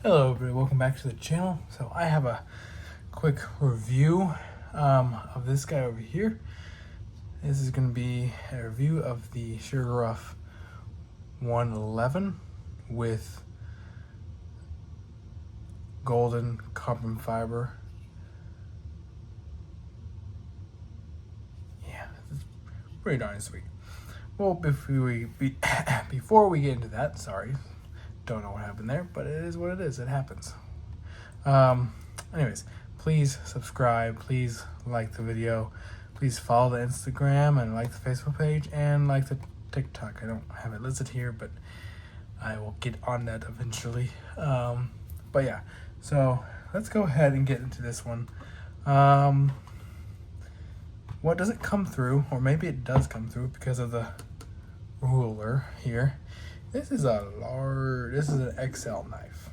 Hello everybody, welcome back to the channel. So I have a quick review of this guy over here. This is going to be a review of the Shirogorov 111 with golden carbon fiber. Yeah, it's pretty darn sweet. Well, before we get into that, sorry, don't know what happened there, but it is what it is. It happens. Anyways, please subscribe. Please like the video. Please follow the Instagram and like the Facebook page and like the TikTok. I don't have it listed here, but I will get on that eventually. But yeah, so let's go ahead and get into this one. What does it come through? Or maybe it does come through because of the ruler here. This is an XL knife.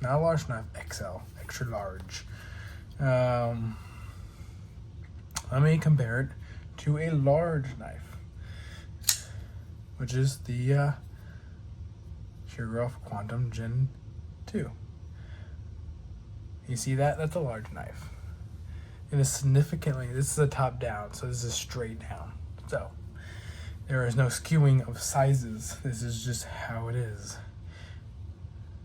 Not a large knife, XL, extra large. Let me compare it to a large knife, which is the Shirogorov Quantum Gen 2. You see that? That's a large knife. It is significantly, this is a top down, so this is straight down. So there is no skewing of sizes. This is just how it is.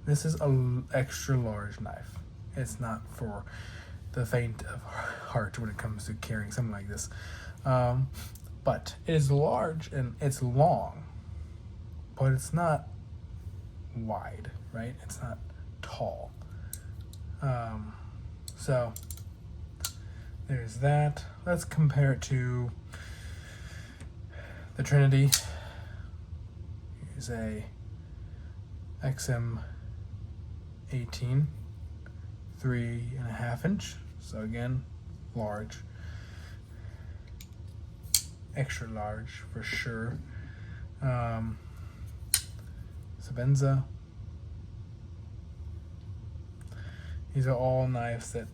This is an extra large knife. It's not for the faint of heart when it comes to carrying something like this. But it is large and it's long, but it's not wide, right? It's not tall. So there's that. Let's compare it to the Trinity. Here's a XM 18, 3.5 inch. So again, large, extra large for sure. Sabenza. These are all knives that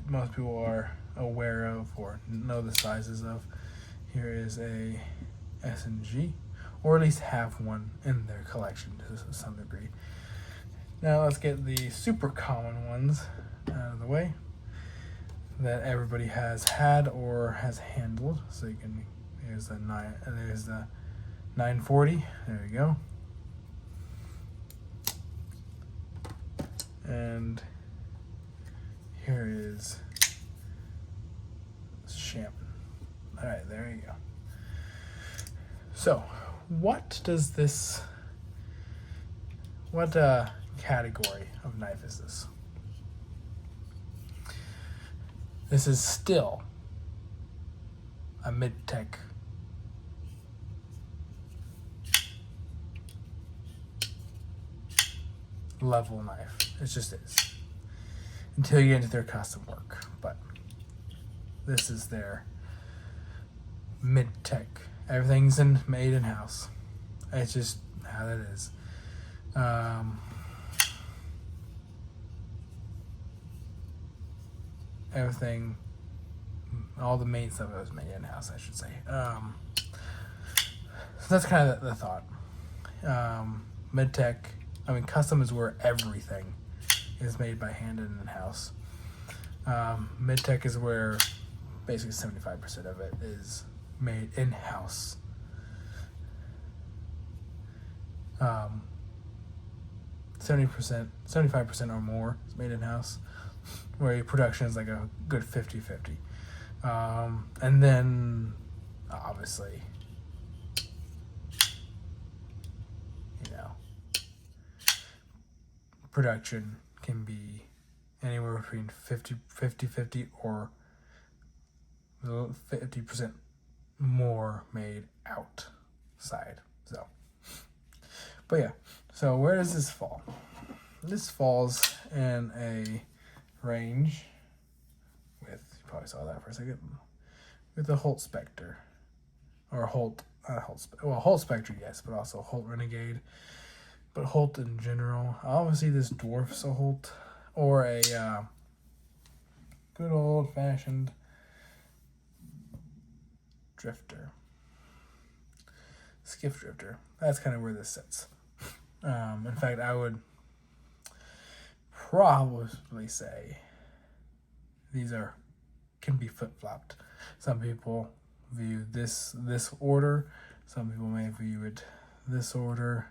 most people are aware of or know the sizes of. Here is a S&G, or at least have one in their collection to some degree. Now let's get the super common ones out of the way that everybody has had or has handled. So you can, there's the 940. There you go. And here is Shaman. All right, there you go. So, what category of knife is this? This is still a mid-tech level knife. It just is. Until you get into their custom work. But this is their mid-tech. Everything's made in-house. It's just how that is. Everything, all the main stuff was made in-house, I should say. So that's kind of the thought. Mid-tech, custom is where everything is made by hand and in-house. Mid-tech is where basically 75% of it is made in-house. 75% or more is made in-house, where your production is like a good 50-50. And then, obviously, production can be anywhere between 50-50 or 50% more made outside. So, but yeah, so where does this fall? This falls in a range with, you probably saw that for a second, with the Holt Spectre, or Holt Spectre, yes, but also Holt Renegade, but Holt in general. Obviously this dwarfs a Holt, or a good old-fashioned drifter, skiff drifter. That's kind of where this sits. In fact, I would probably say these can be flip-flopped. Some people view this order. Some people may view it this order.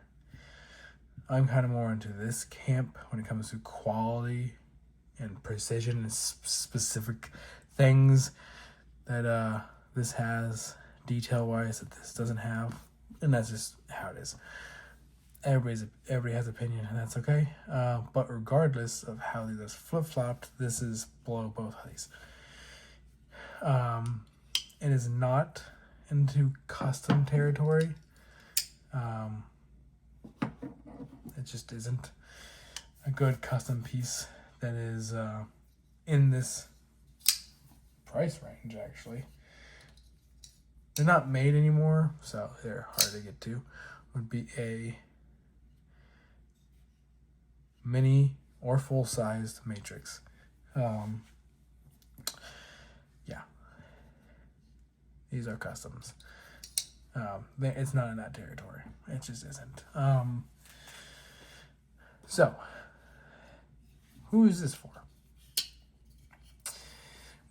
I'm kind of more into this camp when it comes to quality and precision and specific things that this has detail-wise that this doesn't have, and that's just how it is. Everybody has opinion, and that's okay. But regardless of how these are flip-flopped, this is below both of these. It is not into custom territory. It just isn't a good custom piece that is in this price range, actually. They're not made anymore, so they're hard to get to. Would be a mini or full-sized matrix. Yeah. These are customs. It's not in that territory. It just isn't. So, who is this for?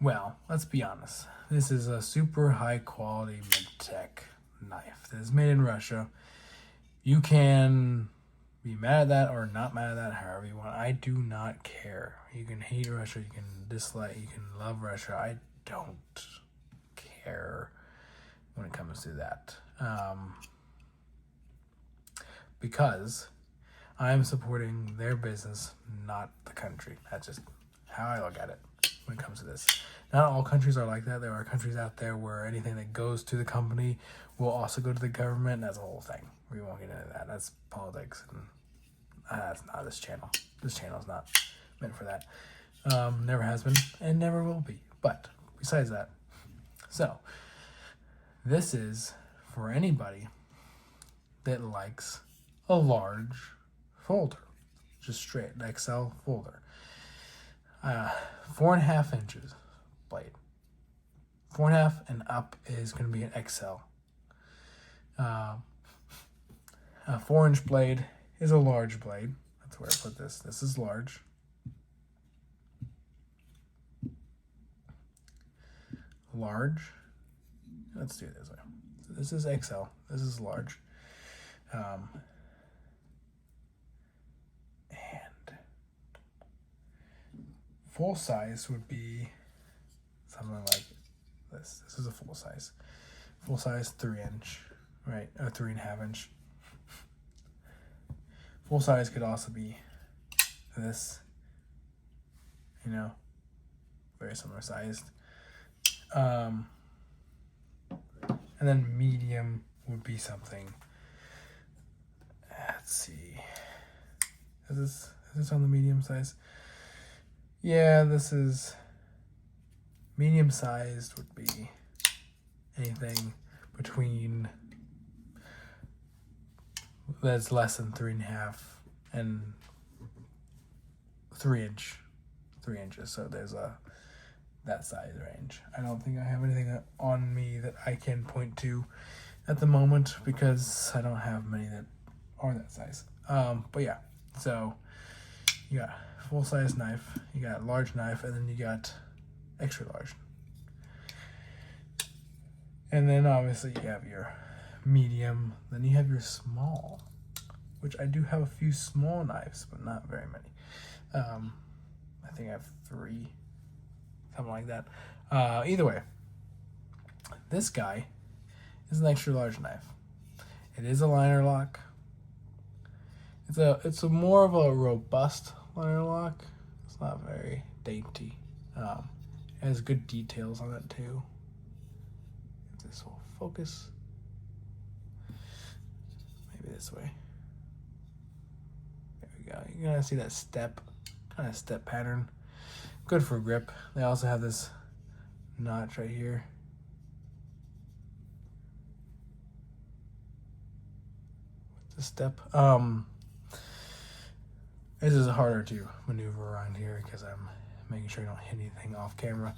Well, let's be honest. This is a super high-quality mid-tech knife that is made in Russia. You can be mad at that or not mad at that, however you want. I do not care. You can hate Russia, you can dislike, you can love Russia. I don't care when it comes to that. Because I'm supporting their business, not the country. That's just how I look at it when it comes to this. Not all countries are like that. There are countries out there where anything that goes to the company will also go to the government, and that's a whole thing. We won't get into that. That's politics, and that's not this channel. This channel is not meant for that. Never has been, and never will be. But besides that, so this is for anybody that likes a large folder, just straight XL folder. 4.5 inches blade. 4.5 and up is going to be an XL. A 4-inch blade is a large blade. That's where I put this. This is large. Large. Let's do it this way. So this is XL. This is large. And full size would be something like this. This is a full size. Full size 3-inch, right? Or 3.5 inch. Full size could also be this, very similar sized. And then medium would be something. Let's see. Is this on the medium size? Yeah, this is medium sized would be anything between that's less than 3.5 and 3 inches. So there's that size range. I don't think I have anything on me that I can point to at the moment because I don't have many that are that size. But yeah, so you got full size knife, you got large knife, and then you got extra large. And then obviously you have your medium, then you have your small, which I do have a few small knives, but not very many. I think I have 3, something like that. Either way, this guy is an extra large knife. It is a liner lock. It's a more of a robust liner lock. It's not very dainty. It has good details on it too. If this will focus. Maybe this way. There we go. You're gonna see that kind of step pattern. Good for grip. They also have this notch right here. The step. This is harder to maneuver around here because I'm making sure I don't hit anything off camera.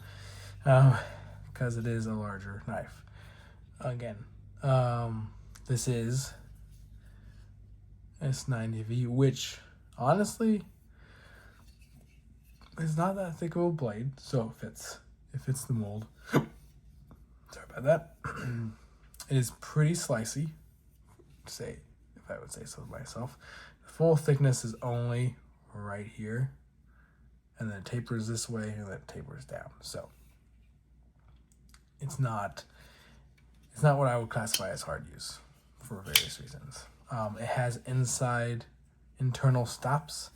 Because it is a larger knife. Again, this is S90V, which honestly, It's not that thick of a blade, so it fits the mold. Sorry about that. It is pretty slicey, say, if I would say so myself. The full thickness is only right here, and then it tapers this way, and then it tapers down. So it's not what I would classify as hard use for various reasons. It has internal stops,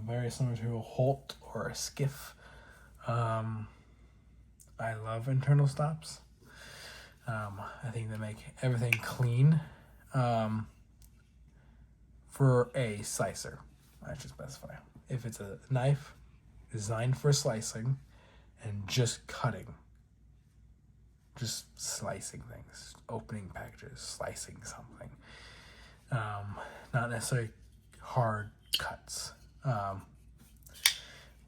very similar to a Holt or a skiff. I love internal stops. I think they make everything clean. For a slicer, I should specify. If it's a knife designed for slicing and just cutting, just slicing things, opening packages, slicing something, not necessarily hard cuts.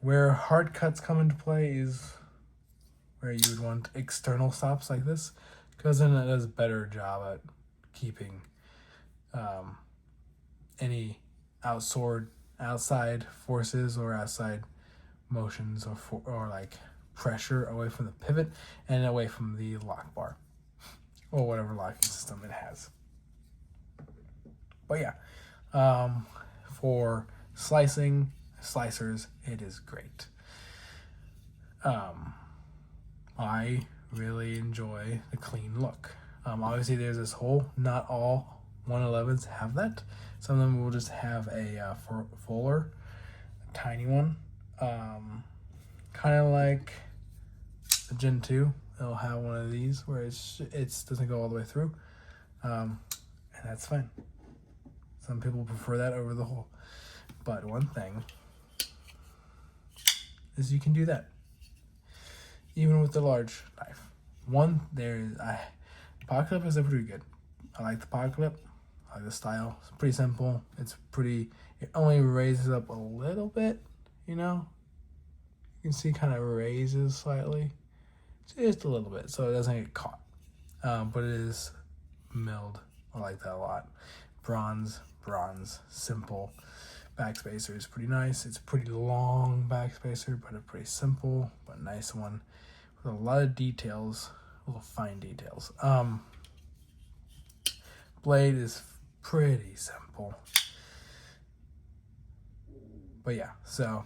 Where hard cuts come into play is where you would want external stops like this, because then it does a better job at keeping any outside forces or outside motions or like pressure away from the pivot and away from the lock bar or whatever locking system it has. But yeah, for slicers, it is great. I really enjoy the clean look. Obviously, there's this hole. Not all 111s have that. Some of them will just have a fuller, a tiny one. Kind of like the Gen 2. It'll have one of these where it doesn't go all the way through. And that's fine. Some people prefer that over the hole. But one thing is you can do that. Even with the large knife. Pocket clip is pretty good. I like the pocket clip. I like the style. It's pretty simple. It only raises up a little bit, you know? You can see it kind of raises slightly. Just a little bit, so it doesn't get caught. But it is milled. I like that a lot. Bronze, simple. Backspacer is pretty nice. It's a pretty long backspacer, but a pretty simple but nice one with a lot of details, little fine details. Blade is pretty simple, but yeah. So,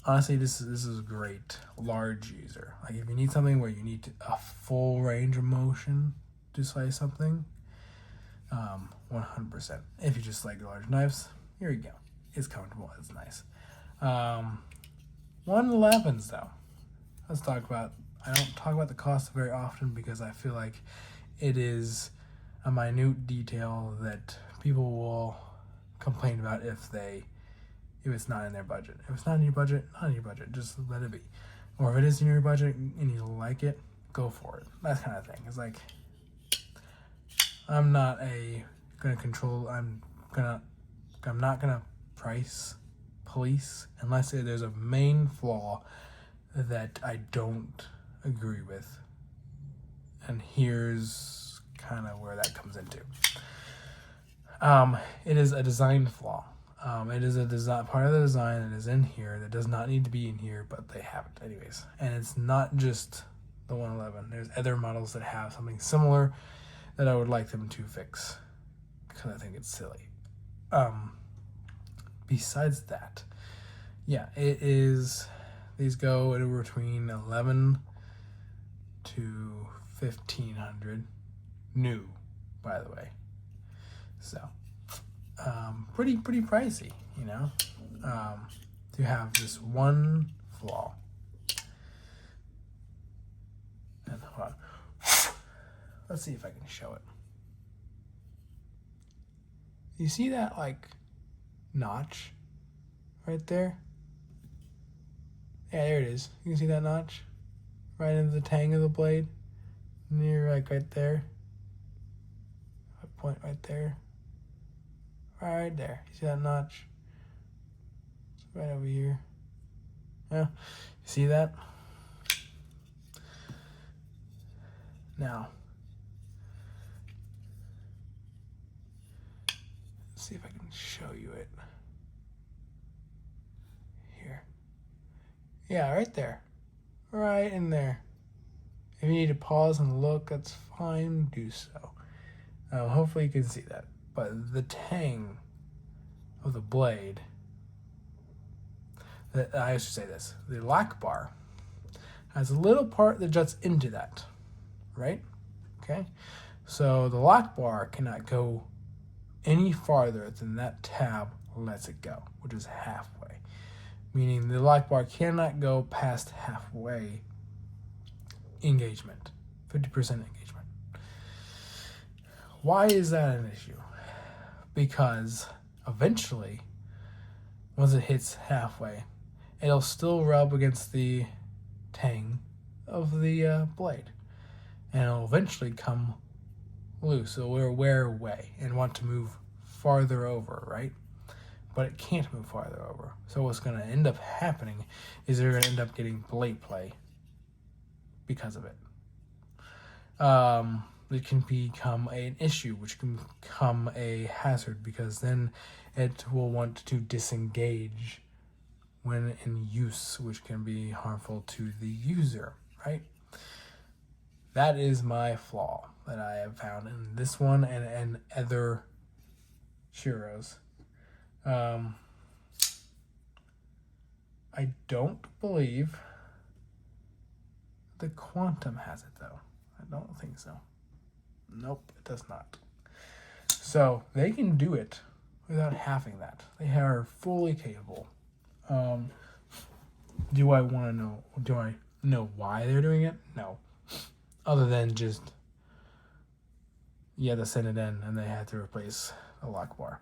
honestly, this is a great large user. Like if you need something where you need a full range of motion to slice something. 100%. If you just like large knives, here you go. It's comfortable. It's nice. 111s though. Let's talk about. I don't talk about the cost very often because I feel like it is a minute detail that people will complain about if it's not in their budget. If it's not in your budget, not in your budget. Just let it be. Or if it is in your budget and you like it, go for it. That kind of thing. It's like I'm not gonna price police unless there's a main flaw that I don't agree with. And here's kind of where that comes into. It is a design flaw. It is a design part of the design that is in here that does not need to be in here, but they have it anyways. And it's not just the 111. There's other models that have something similar that I would like them to fix because I think it's silly. Besides that, yeah, it is. These go anywhere between 11 to 1,500 new, by the way. So, pretty pricey, you know, to have this one flaw. And hold on. Let's see if I can show it. You see that like notch right there? Yeah, there it is. You can see that notch right into the tang of the blade. Near like right there. A point right there. Right there. You see that notch? It's right over here. Yeah. You see that? Now, see if I can show you it. Here. Yeah, right there. Right in there. If you need to pause and look, that's fine, do so. Hopefully you can see that. But the tang of the blade, I should say this, the lock bar has a little part that juts into that, right? Okay? So the lock bar cannot go any farther than that tab lets it go, which is halfway. Meaning the lock bar cannot go past halfway engagement, 50% engagement. Why is that an issue? Because eventually, once it hits halfway, it'll still rub against the tang of the blade, and it'll eventually come loose. So we'll wear away and want to move farther over, right? But it can't move farther over. So what's going to end up happening is you're going to end up getting blade play because of it. It can become an issue, which can become a hazard, because then it will want to disengage when in use, which can be harmful to the user, right? That is my flaw that I have found in this one and other Shiros. I don't believe the Quantum has it, though. I don't think so. Nope, it does not. So they can do it without having that. They are fully capable. Do I want to know? Do I know why they're doing it? No. Other than just, you had to send it in and they had to replace a lock bar.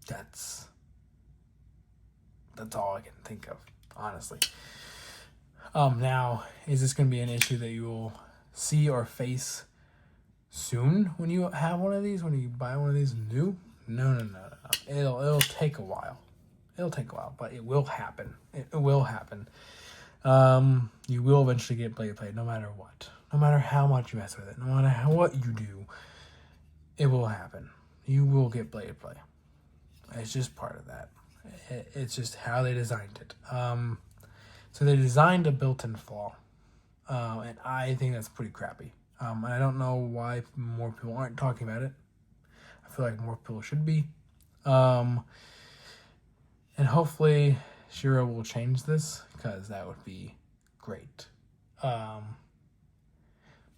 That's all I can think of, honestly. Now, is this going to be an issue that you will see or face soon when you have one of these, when you buy one of these new? No. It'll take a while. It'll take a while, but it will happen. It will happen. You will eventually get blade play, no matter what. No matter how much you mess with it, no matter what you do, it will happen. You will get blade play. It's just part of that. It's just how they designed it. So they designed a built-in flaw, and I think that's pretty crappy. And I don't know why more people aren't talking about it. I feel like more people should be. And hopefully Shiro will change this, because that would be great. But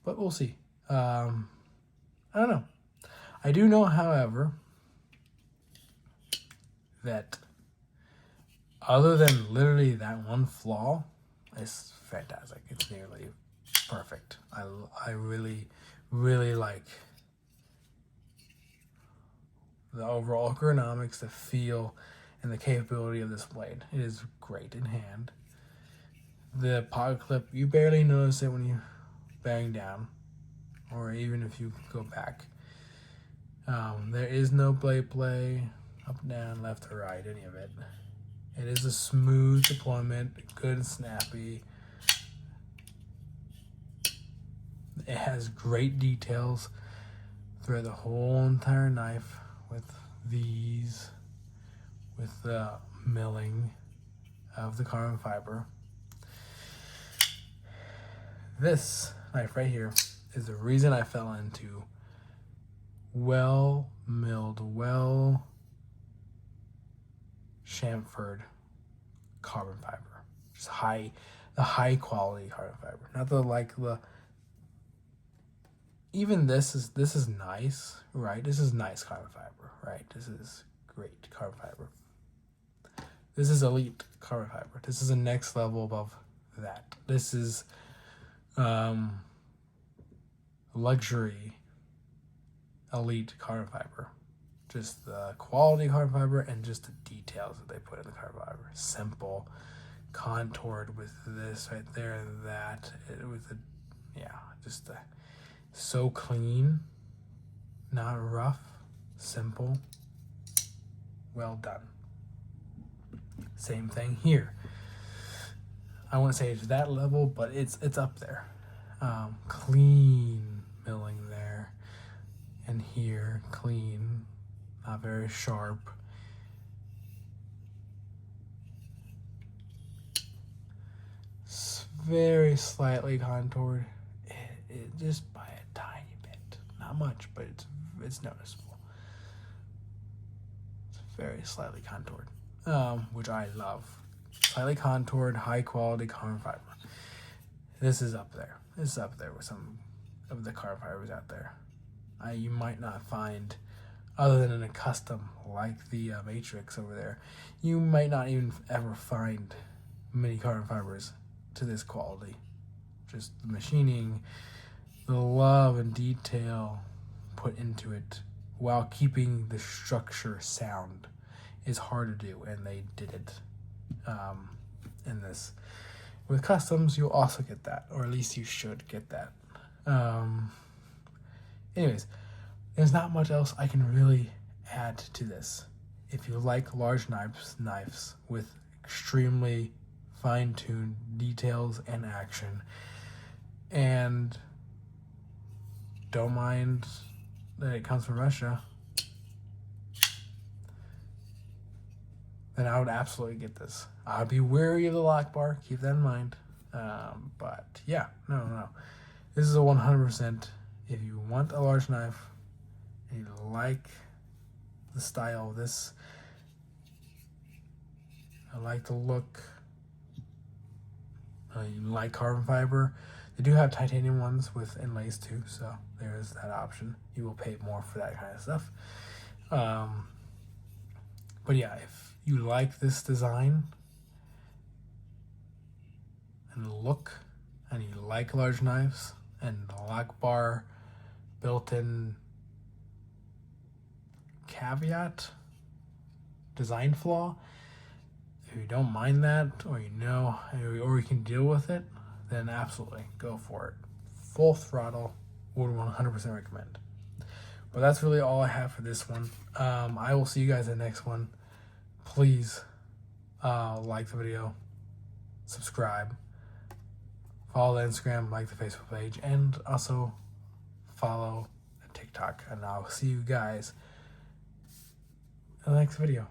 we'll see. I don't know. I do know, however, that other than literally that one flaw, it's fantastic. It's nearly perfect. I really, really like the overall ergonomics, the feel, and the capability of this blade. It is great in hand. The pocket clip, you barely notice it when you bang down, or even if you go back. There is no blade play, up, down, left, or right, any of it. It is a smooth deployment, good and snappy. It has great details throughout the whole entire knife, with these, with the milling of the carbon fiber. This knife right here is the reason I fell into well milled, well chamfered carbon fiber. Just the high quality carbon fiber. Not the even this is nice, right? This is nice carbon fiber, right? This is great carbon fiber. This is elite carbon fiber. This is a next level above that. This is luxury elite carbon fiber. Just the quality carbon fiber and just the details that they put in the carbon fiber. Simple, contoured with this right there and that. So clean, not rough, simple, well done. Same thing here. I wouldn't say it's that level, but it's up there. Clean milling there, and here clean not very sharp. It's very slightly contoured. It just by a tiny bit, not much, but it's noticeable. It's very slightly contoured, which I love. Slightly contoured, high quality carbon fiber. This is up there. This is up there with some of the carbon fibers out there. You might not find, other than in a custom like the Matrix over there, you might not even ever find many carbon fibers to this quality. Just the machining, the love and detail put into it while keeping the structure sound is hard to do, and they did it in this. With customs, you'll also get that, or at least you should get that. Anyways, there's not much else I can really add to this. If you like large knives with extremely fine-tuned details and action, and don't mind that it comes from Russia, then I would absolutely get this. I'd be wary of the lock bar, keep that in mind. But yeah, no. This is a 100%. If you want a large knife, and you like the style of this, I like the look, you like carbon fiber, they do have titanium ones with inlays too, so there's that option. You will pay more for that kind of stuff. But yeah, if you like this design and look, and you like large knives and the lock bar built-in caveat, design flaw, if you don't mind that, or or you can deal with it, then absolutely go for it. Full throttle, would 100% recommend. But that's really all I have for this one. I will see you guys in the next one. Please like the video, subscribe, follow the Instagram, like the Facebook page, and also follow the TikTok. And I'll see you guys in the next video.